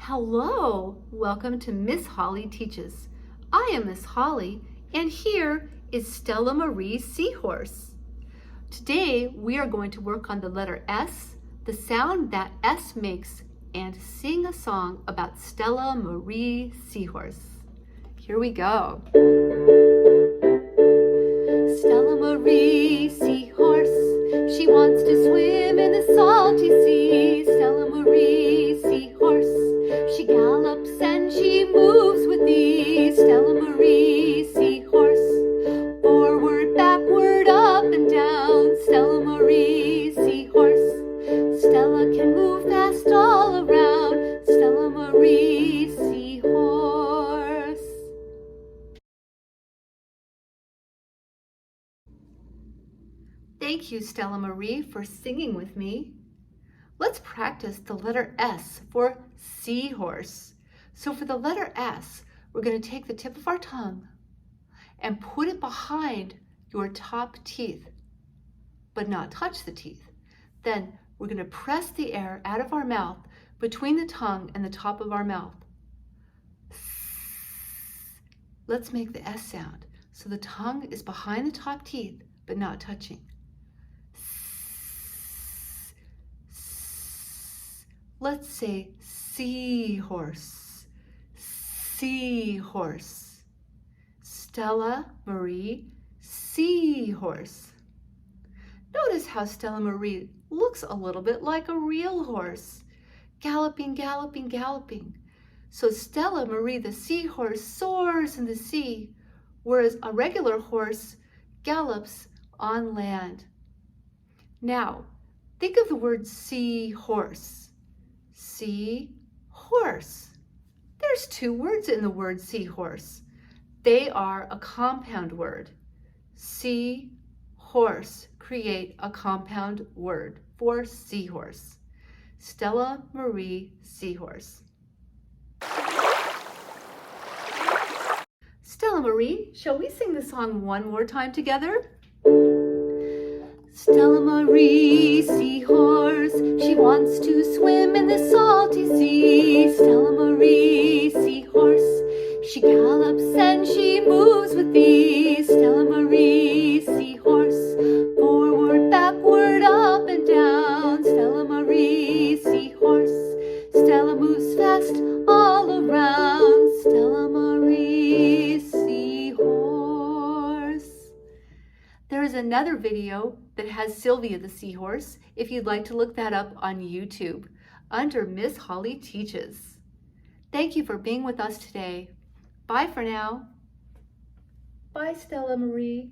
Hello, welcome to Miss Holly Teaches. I am Miss Holly, and here is Stella Marie Seahorse. Today we are going to work on the letter S, the sound that S makes, and sing a song about Stella Marie Seahorse. Here we go. Stella Marie Seahorse, she wants to swim in the salty sea. Stella Marie Seahorse, she gallops and she moves with ease. Stella Marie Seahorse, forward, backward, up and down. Stella Marie Seahorse, Stella can move fast all around. Stella Marie Seahorse. Thank you, Stella Marie, for singing with me. Let's practice the letter S for seahorse. So for the letter S, we're going to take the tip of our tongue and put it behind your top teeth, but not touch the teeth. Then we're going to press the air out of our mouth between the tongue and the top of our mouth. Let's make the S sound. So the tongue is behind the top teeth, but not touching. Let's say seahorse, seahorse. Stella Marie Seahorse. Notice how Stella Marie looks a little bit like a real horse, galloping, galloping, galloping. So Stella Marie the seahorse soars in the sea, whereas a regular horse gallops on land. Now, think of the word seahorse. Seahorse. There's two words in the word seahorse. They are a compound word. Seahorse, create a compound word for seahorse. Stella Marie Seahorse. Stella Marie, shall we sing the song one more time together? Stella Marie Seahorse, she wants to swim in the salty sea. Stella Marie Seahorse, she gallops and she moves with ease. Stella Marie Seahorse, forward, backward, up and down. Stella Marie Seahorse, Stella moves fast all around. Stella Marie Seahorse. There is another video that has Sylvia the Seahorse, if you'd like to look that up on YouTube, under Miss Holly Teaches. Thank you for being with us today. Bye for now. Bye, Stella Marie.